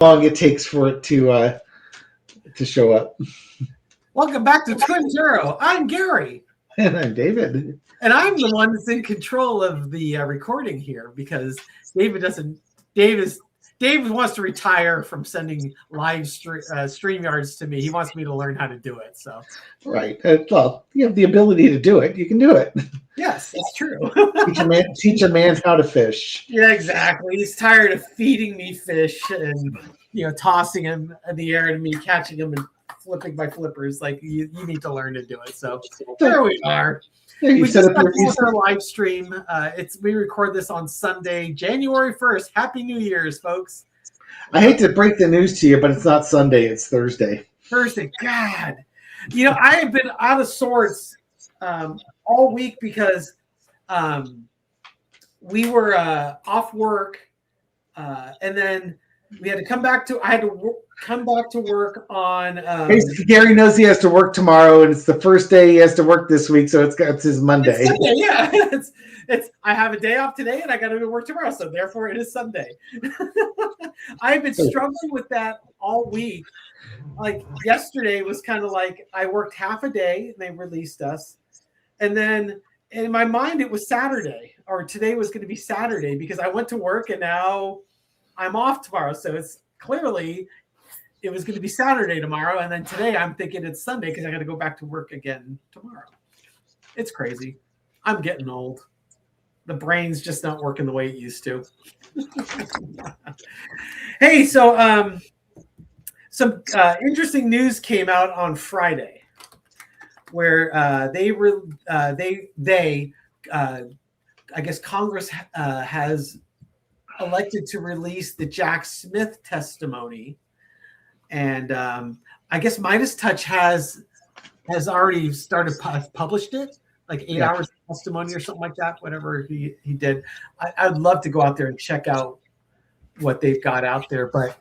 long it takes for it to show up. Welcome back to Twin Zero. I'm Gary. And I'm David. And I'm the one that's in control of the recording here because David doesn't. David wants to retire from sending live StreamYards to me. He wants me to learn how to do it. So, right. Well, you have the ability to do it. You can do it. Yes, that's true. Teach a man how to fish. Yeah, exactly. He's tired of feeding me fish and tossing him in the air and me catching him and flipping my flippers. Like you need to learn to do it. So there we are. Yeah, We just got our live stream. We record this on Sunday, January 1st. Happy New Year's, folks. I hate to break the news to you, but it's not Sunday, it's Thursday. Thursday. God. I have been out of sorts all week because we were off work and then we had to come back to come back to work on Gary knows he has to work tomorrow and it's the first day he has to work this week, so it's his Monday. It's Sunday, yeah. it's I have a day off today and I gotta go to work tomorrow, so therefore it is Sunday. I've been struggling with that all week. Like yesterday was kind of like I worked half a day and they released us, and then in my mind it was Saturday, or today was going to be Saturday because I went to work and now I'm off tomorrow, so it's clearly it was going to be Saturday tomorrow, and then today I'm thinking it's Sunday because I got to go back to work again tomorrow. It's crazy. I'm getting old. The brain's just not working the way it used to. Hey, so some interesting news came out on Friday, where I guess Congress has elected to release the Jack Smith testimony. And I guess Midas Touch has already started published it, like 8 hours of testimony or something like that. Whatever he did, I'd love to go out there and check out what they've got out there. But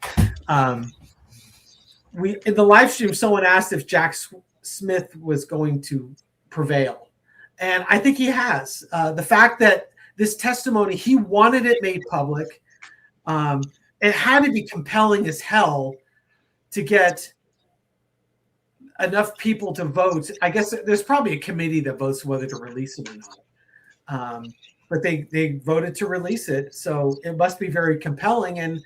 in the live stream, someone asked if Jack Smith was going to prevail, and I think he has. The fact that this testimony, he wanted it made public. It had to be compelling as hell to get enough people to vote. I guess there's probably a committee that votes whether to release it or not. But they voted to release it, so it must be very compelling, and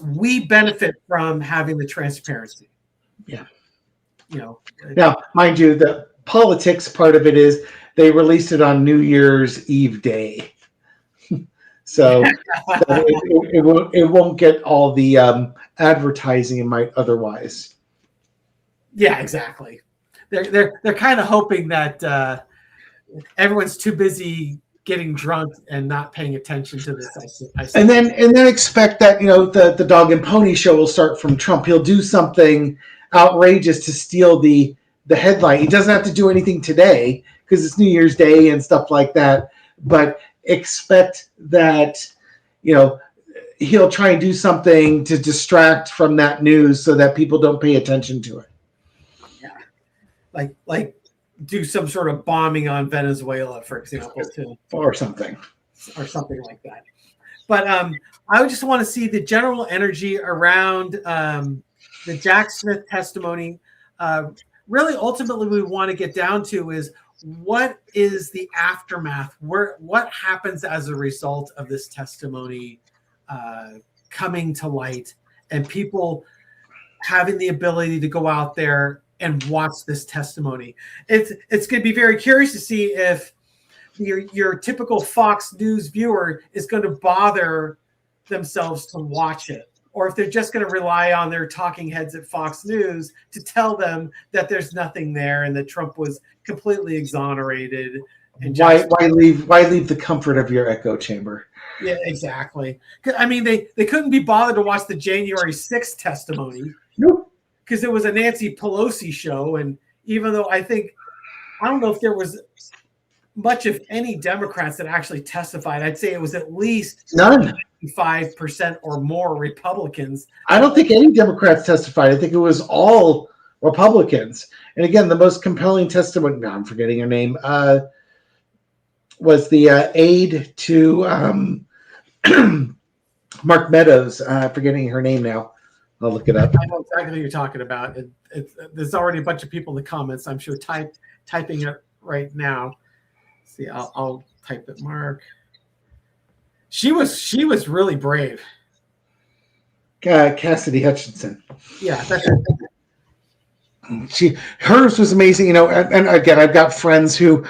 we benefit from having the transparency. Yeah. Now, mind you, the politics part of it is they released it on New Year's Eve day. So it won't get all the advertising it might otherwise. Yeah, exactly. They're kind of hoping that everyone's too busy getting drunk and not paying attention to this. And then expect that the dog and pony show will start from Trump. He'll do something outrageous to steal the headline. He doesn't have to do anything today because it's New Year's Day and stuff like that. But expect that he'll try and do something to distract from that news so that people don't pay attention to it. Yeah, like do some sort of bombing on Venezuela, for example, too, or something like that. But I just want to see the general energy around the Jack Smith testimony. Really, ultimately, we want to get down to is what is the aftermath? What happens as a result of this testimony coming to light, and people having the ability to go out there and watch this testimony? It's going to be very curious to see if your typical Fox News viewer is going to bother themselves to watch it, or if they're just going to rely on their talking heads at Fox News to tell them that there's nothing there and that Trump was completely exonerated. And why leave the comfort of your echo chamber? Yeah, exactly. I mean, they couldn't be bothered to watch the January 6th testimony. Nope. Because it was a Nancy Pelosi show, and even though I don't know if there was much of any Democrats that actually testified. I'd say it was at least none. 5% or more Republicans. I don't think any Democrats testified. I think it was all Republicans. And again, the most compelling testimony, I'm forgetting her name, was the aide to Mark Meadows. Forgetting her name now. I'll look it up. I know exactly what you're talking about. There's already a bunch of people in the comments, I'm sure, typing it right now. See, I'll type it, Mark. She was really brave. Cassidy Hutchinson. Yeah, that's hers was amazing. And again, I've got friends who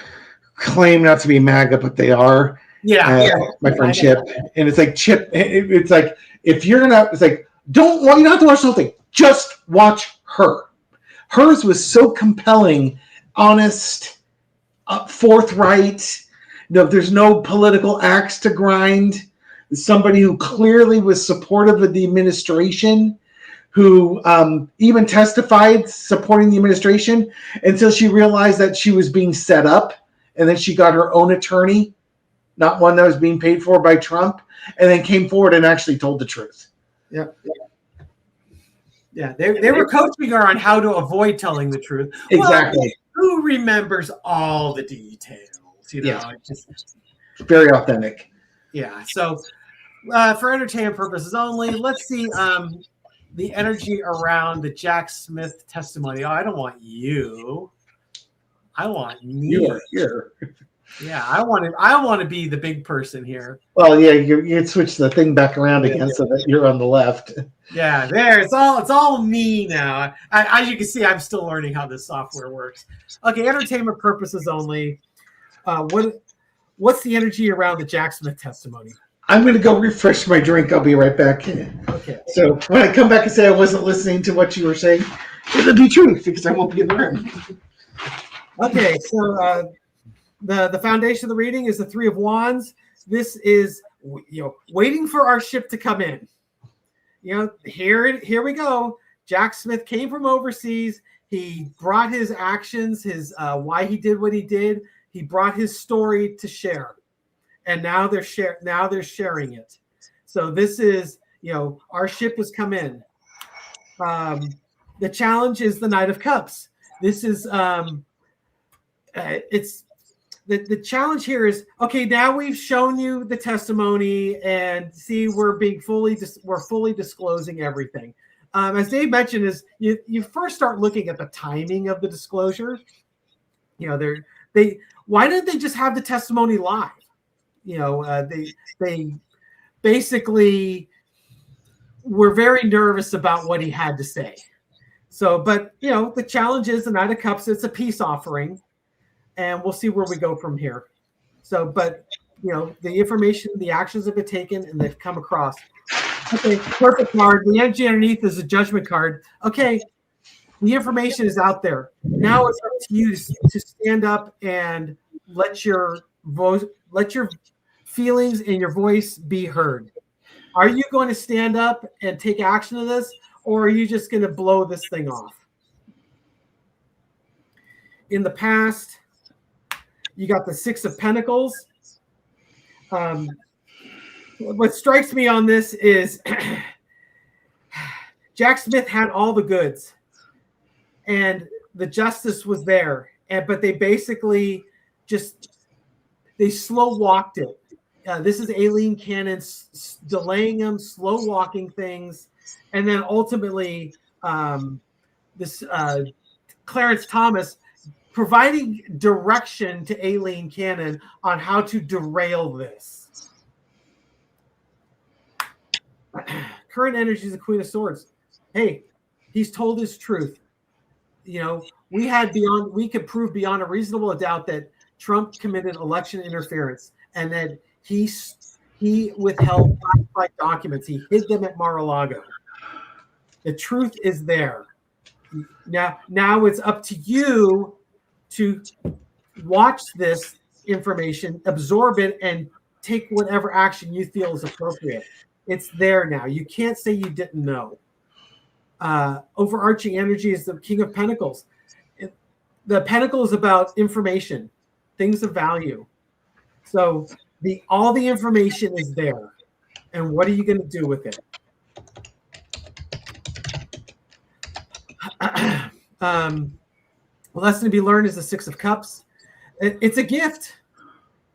claim not to be MAGA, but they are. yeah. My friend Chip, and it's like Chip. It's like if you're gonna, it's like you don't have to watch the whole thing. Just watch her. Hers was so compelling, honest, forthright. There's no political axe to grind. Somebody who clearly was supportive of the administration, who even testified supporting the administration until she realized that she was being set up, and then she got her own attorney, not one that was being paid for by Trump, and then came forward and actually told the truth. Yeah, they were coaching her on how to avoid telling the truth. Exactly. Well, who remembers all the details? Just very authentic. Yeah. So, for entertainment purposes only, let's see the energy around the Jack Smith testimony. Oh, I don't want you. I want me. You are here. Yeah, I want to be the big person here. Well, yeah, you switch the thing back around again so that you're on the left. Yeah, there. It's all me now. As you can see, I'm still learning how this software works. Okay, entertainment purposes only. What's the energy around the Jack Smith testimony? I'm going to go refresh my drink. I'll be right back. Okay. So when I come back and say I wasn't listening to what you were saying, it'll be true because I won't be in the room. Okay, so the foundation of the reading is the Three of Wands. This is waiting for our ship to come in. Here we go. Jack Smith came from overseas. He brought his actions, his why he did what he did. He brought his story to share, and now they're sharing it. So this is our ship has come in. The challenge is the Knight of Cups. This is it's the challenge here is, okay, now we've shown you the testimony and see we're fully disclosing everything. As Dave mentioned, is you first start looking at the timing of the disclosure. Why didn't they just have the testimony live? They basically were very nervous about what he had to say. So, but the challenge is the Knight of Cups. It's a peace offering. And we'll see where we go from here. So, but, the information, the actions have been taken and they've come across. Okay, perfect card. The energy underneath is a judgment card. Okay, the information is out there. Now it's up to you to stand up and let your feelings and your voice be heard. Are you going to stand up and take action of this, or are you just going to blow this thing off? In the past, you got the Six of Pentacles. What strikes me on this is Jack Smith had all the goods, and the justice was there, but they basically they slow walked it. This is Aileen Cannon delaying them, slow walking things, and then ultimately this Clarence Thomas providing direction to Aileen Cannon on how to derail this. Current energy is the Queen of Swords. Hey, he's told his truth. We could prove beyond a reasonable doubt that Trump committed election interference and that he withheld classified documents. He hid them at Mar-a-Lago. The truth is there. Now it's up to you to watch this information, absorb it, and take whatever action you feel is appropriate. It's there now. You can't say you didn't know. Overarching energy is the King of Pentacles. The Pentacle is about information, things of value. So all the information is there. And what are you going to do with it? Lesson to be learned is the Six of Cups. It's a gift.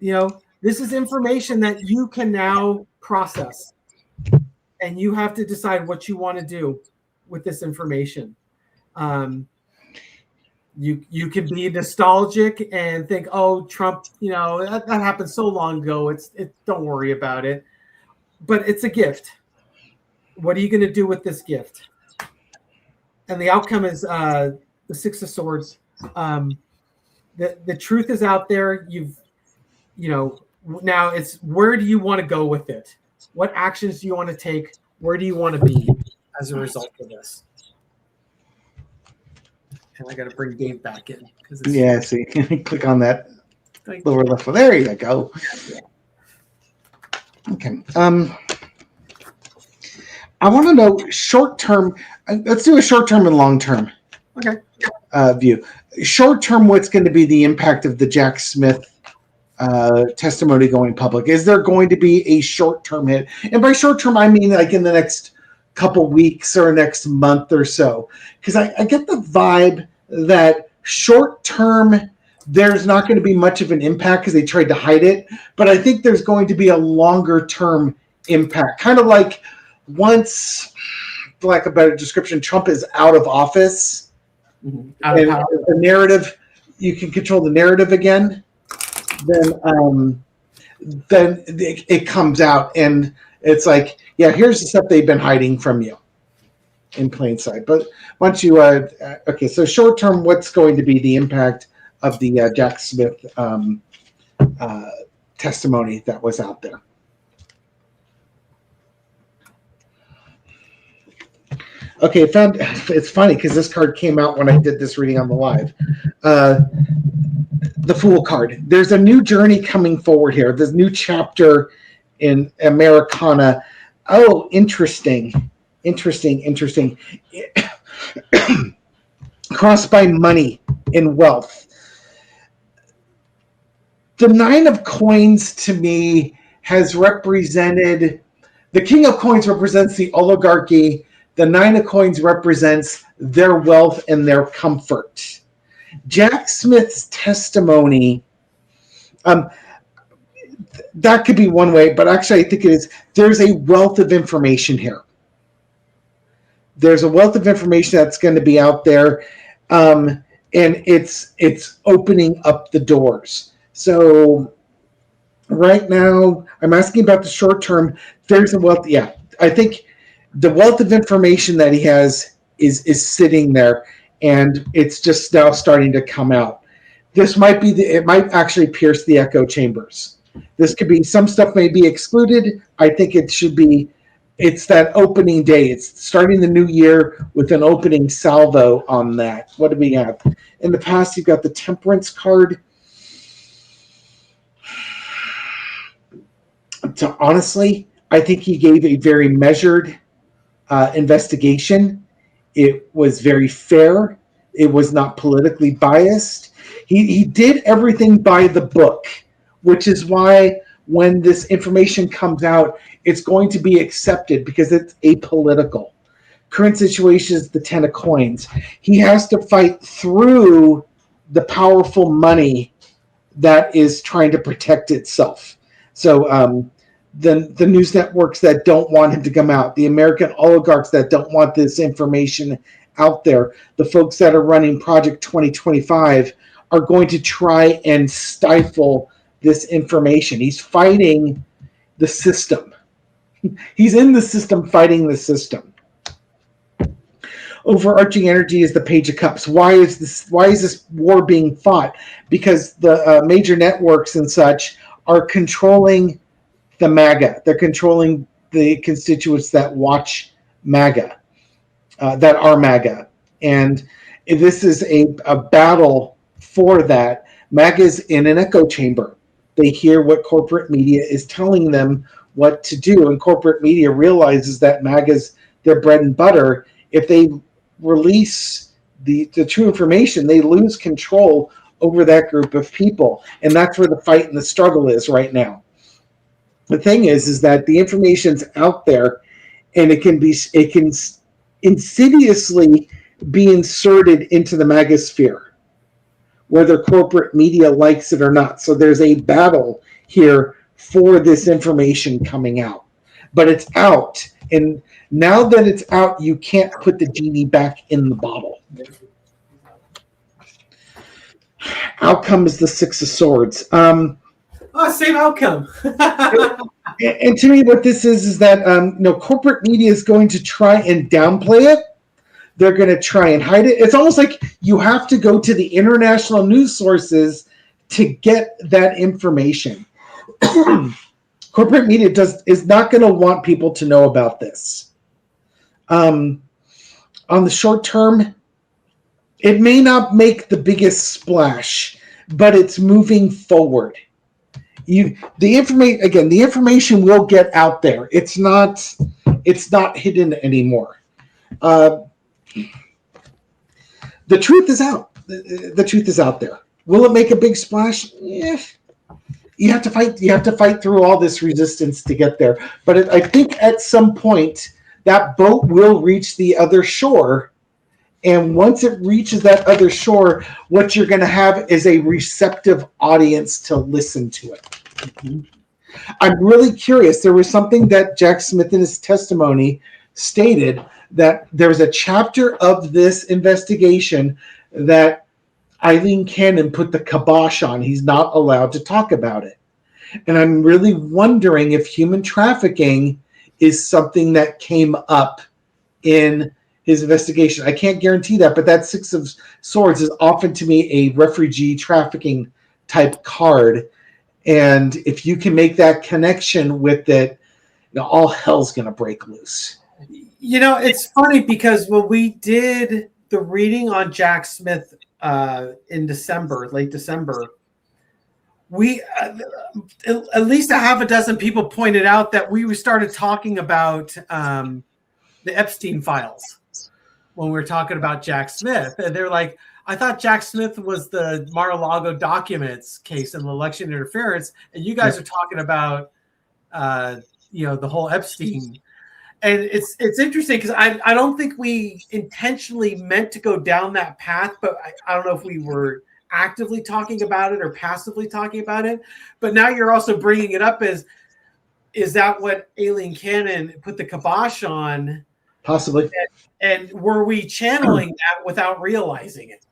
This is information that you can now process, and you have to decide what you want to do. with this information. You can be nostalgic and think, oh, Trump, that happened so long ago. Don't worry about it. But it's a gift. What are you going to do with this gift? And the outcome is the Six of Swords. The truth is out there. Now it's, where do you want to go with it? What actions do you want to take? Where do you want to be as a result of this? And I got to bring Dave back in. Yeah, see, click on that lower left one. There you go. Okay. I want to know short term. Let's do a short term and long term. Okay. View. Short term, what's going to be the impact of the Jack Smith testimony going public? Is there going to be a short term hit? And by short term, I mean like in the next couple weeks or next month or so. Because I get the vibe that short term, there's not going to be much of an impact because they tried to hide it. But I think there's going to be a longer term impact. Kind of like once, for lack of a better description, Trump is out of office. Mm-hmm. And the narrative, you can control the narrative again, then it comes out and it's like, yeah, here's the stuff they've been hiding from you in plain sight. But once you, okay, so short term, what's going to be the impact of the Jack Smith testimony that was out there? Okay, it's funny because this card came out when I did this reading on the live. The Fool card. There's a new journey coming forward here. This new chapter in Americana. Oh, interesting. Crossed by money and wealth. The Nine of Coins to me has represented, the King of Coins represents the oligarchy. The Nine of Coins represents their wealth and their comfort. Jack Smith's testimony, that could be one way, but actually I think it is, there's a wealth of information here. There's a wealth of information that's going to be out there, and it's opening up the doors. So right now, I'm asking about the short term. There's a wealth, yeah. I think the wealth of information that he has is sitting there, and it's just now starting to come out. This might be it might actually pierce the echo chambers. This could be, some stuff may be excluded. I think it should be, it's that opening day. It's starting the new year with an opening salvo on that. What do we have? In the past, you've got the Temperance card. So honestly, I think he gave a very measured investigation. It was very fair. It was not politically biased. He did everything by the book, which is why when this information comes out, it's going to be accepted because it's apolitical. Current situation is the Ten of Coins. He has to fight through the powerful money that is trying to protect itself. So the news networks that don't want him to come out, the American oligarchs that don't want this information out there, the folks that are running Project 2025 are going to try and stifle this information. He's fighting the system. He's in the system fighting the system. Overarching energy is the Page of Cups. Why is this war being fought? Because the major networks and such are controlling the MAGA. They're controlling the constituents that watch MAGA, that are MAGA. And this is a battle for that. MAGA is in an echo chamber. They hear what corporate media is telling them what to do. And corporate media realizes that MAGA's their bread and butter. If they release the true information, they lose control over that group of people. And that's where the fight and the struggle is right now. The thing is that the information's out there, and it can insidiously be inserted into the MAGAsphere, whether corporate media likes it or not. So there's a battle here for this information coming out. but it's out. And now that it's out, you can't put the genie back in the bottle. Outcome is the Six of Swords. Same outcome. And to me, what this is that corporate media is going to try and downplay it. They're going to try and hide it. It's almost like you have to go to the international news sources to get that information. Corporate media is not going to want people to know about this. On the short term, it may not make the biggest splash, but it's moving forward. The information will get out there. It's not hidden anymore. The truth is out. The truth is out there. Will it make a big splash? Yeah. You have to fight. You have to fight through all this resistance to get there. But I think at some point that boat will reach the other shore. And once it reaches that other shore, what you're going to have is a receptive audience to listen to it. Mm-hmm. I'm really curious. There was something that Jack Smith in his testimony stated that there was a chapter of this investigation that Eileen Cannon put the kibosh on. He's not allowed to talk about it. And I'm really wondering if human trafficking is something that came up in his investigation. I can't guarantee that, but that Six of Swords is often to me a refugee trafficking type card. And if you can make that connection with it, all hell's going to break loose. It's funny because when we did the reading on Jack Smith in December, late December, we at least a half a dozen people pointed out that we started talking about the Epstein files when we were talking about Jack Smith. And they're like, I thought Jack Smith was the Mar-a-Lago documents case and election interference, and you guys are talking about the whole Epstein. And it's interesting because I don't think we intentionally meant to go down that path, but I don't know if we were actively talking about it or passively talking about it. But now you're also bringing it up as, is that what Aileen Cannon put the kibosh on? Possibly. And were we channeling that without realizing it?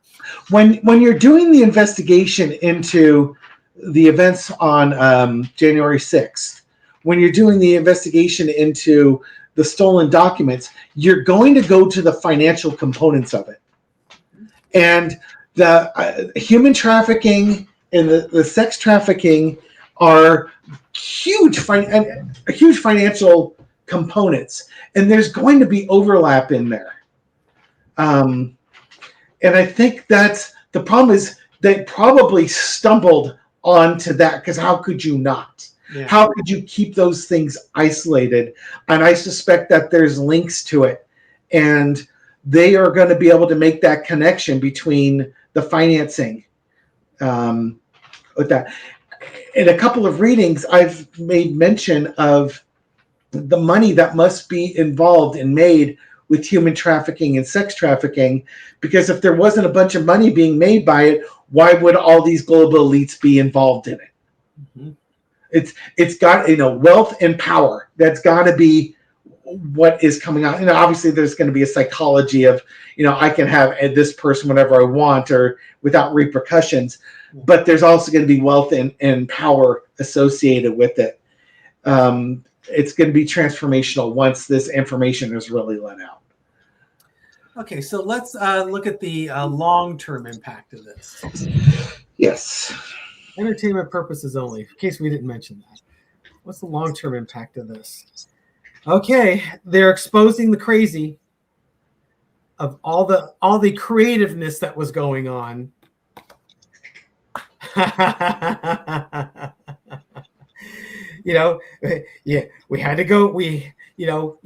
When you're doing the investigation into the events on January 6th, when you're doing the investigation into the stolen documents, you're going to go to the financial components of it. And the human trafficking and the sex trafficking are huge financial components. And there's going to be overlap in there. And I think that's the problem is they probably stumbled onto that because how could you not? Yeah. How could you keep those things isolated? And I suspect that there's links to it. And they are going to be able to make that connection between the financing with that. In a couple of readings, I've made mention of the money that must be involved and made with human trafficking and sex trafficking, because if there wasn't a bunch of money being made by it, why would all these global elites be involved in it? Mm-hmm. It's got, wealth and power. That's got to be what is coming out. Obviously there's going to be a psychology of, I can have this person whenever I want or without repercussions, but there's also going to be wealth and power associated with it. It's going to be transformational once this information is really let out. Okay, so let's look at the long-term impact of this. Yes. Entertainment purposes only, in case we didn't mention that. What's the long-term impact of this? Okay, they're exposing the crazy of all the creativeness that was going on. Yeah, we had to go. You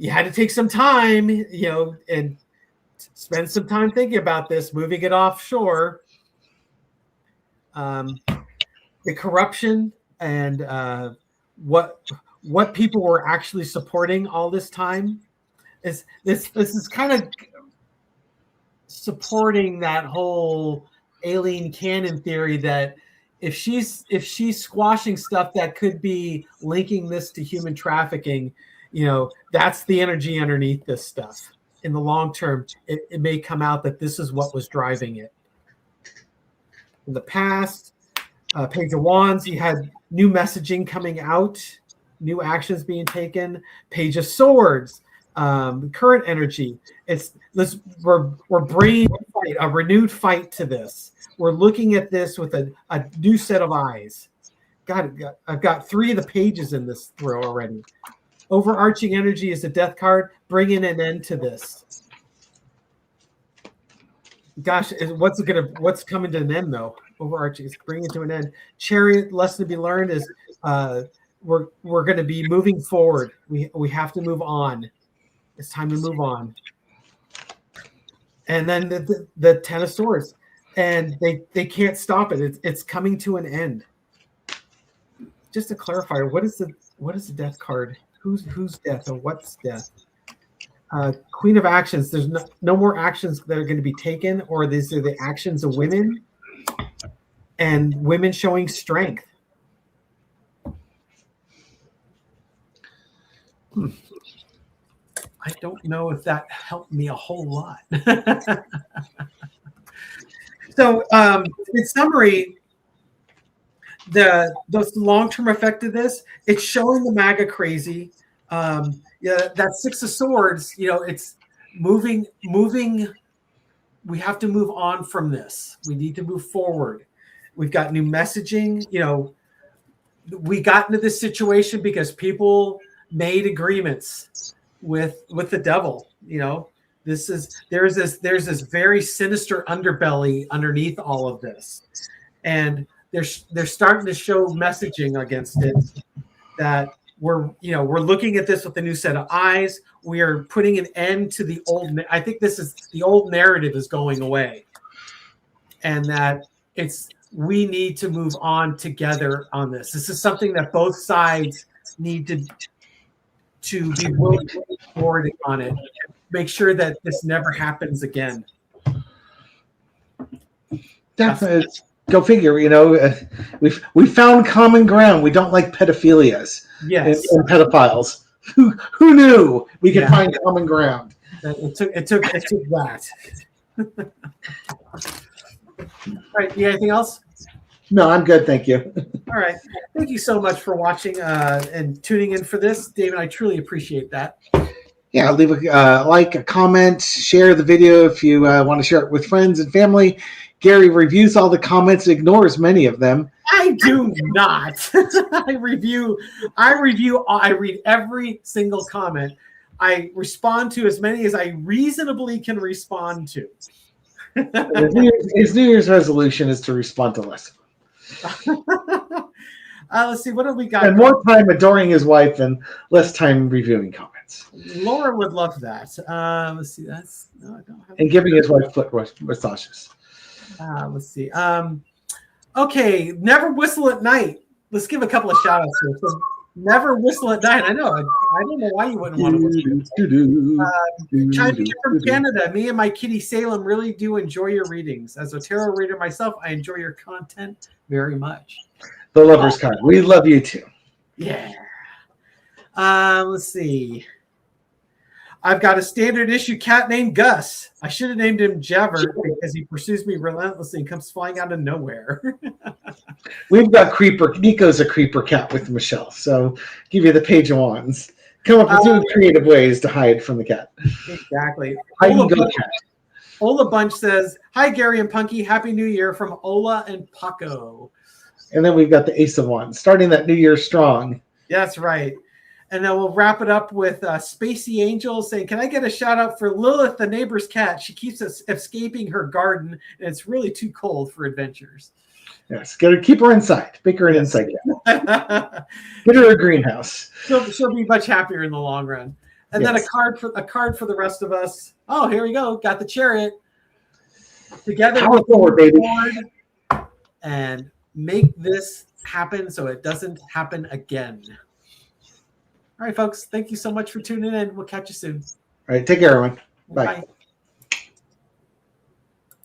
had to take some time, and spend some time thinking about this, moving it offshore. The corruption and what people were actually supporting all this time is this is kind of supporting that whole Aileen Cannon theory that if she's squashing stuff that could be linking this to human trafficking, That's the energy underneath this stuff. In the long term, it may come out that this is what was driving it. In the past, Page of Wands, you had new messaging coming out, new actions being taken. Page of Swords, current energy. We're bringing a renewed fight to this. We're looking at this with a new set of eyes. I've got 3 of the pages in this throw already. Overarching energy is a death card, bringing an end to this. Gosh, what's coming to an end though? Overarching is bringing it to an end. Chariot, lesson to be learned is we're going to be moving forward. We have to move on. It's time to move on. And then the 10 of Swords, and they can't stop it. It's coming to an end. Just to clarify, what is the death card? Who's death or what's death? Queen of Actions. There's no more actions that are going to be taken, or these are the actions of women, and women showing strength. I don't know if that helped me a whole lot. So, in summary, the long-term effect of this, it's showing the MAGA crazy. That 6 of Swords, it's moving. We have to move on from this. We need to move forward. We've got new messaging. We got into this situation because people made agreements with the devil. There's this very sinister underbelly underneath all of this, and they're starting to show messaging against it that we're looking at this with a new set of eyes. We are putting an end to the old. I think the old narrative is going away, and that we need to move on together on this. This is something that both sides need to be willing to move forward on it. Make sure that this never happens again. Definitely. Go figure. We found common ground. We don't like pedophilias. Yes. And pedophiles. Who knew we could find common ground? It took that. All right. You got anything else? No, I'm good. Thank you. All right. Thank you so much for watching and tuning in for this, David. I truly appreciate that. Yeah, leave a like, a comment, share the video if you want to share it with friends and family. Gary reviews all the comments, ignores many of them. I do not. I read every single comment. I respond to as many as I reasonably can respond to. His New Year's resolution is to respond to less of them. Let's see, what have we got? And more time adoring his wife and less time reviewing comments. Laura would love that. Let's see. I don't have. And giving his wife foot massages. Let's see. Okay, never whistle at night. Let's give a couple of shout outs here. So, never whistle at night. I know. I don't know why you wouldn't want to whistle. Chiming in from Canada. Me and my kitty Salem really do enjoy your readings. As a tarot reader myself, I enjoy your content very much. The lover's card. We love you too. Yeah. Let's see. I've got a standard issue cat named Gus. I should have named him Jevert because he pursues me relentlessly and comes flying out of nowhere. We've got Creeper. Nico's a creeper cat with Michelle. So give you the Page of Wands. Come up with new creative ways to hide from the cat. Exactly. Ola Bunch says, "Hi, Gary and Punky. Happy New Year from Ola and Paco." And then we've got the Ace of Wands, starting that New Year strong. That's right. And then we'll wrap it up with Spacey Angel saying, "Can I get a shout out for Lilith, the neighbor's cat? She keeps us escaping her garden, and it's really too cold for adventures." Yes, gotta keep her inside. Pick her an inside cat. Get her a greenhouse. She'll be much happier in the long run. And then a card for the rest of us. Oh, here we go. Got the Chariot. Together, power forward, baby, and make this happen so it doesn't happen again. All right, folks. Thank you so much for tuning in. We'll catch you soon. All right. Take care, everyone. Bye. Bye.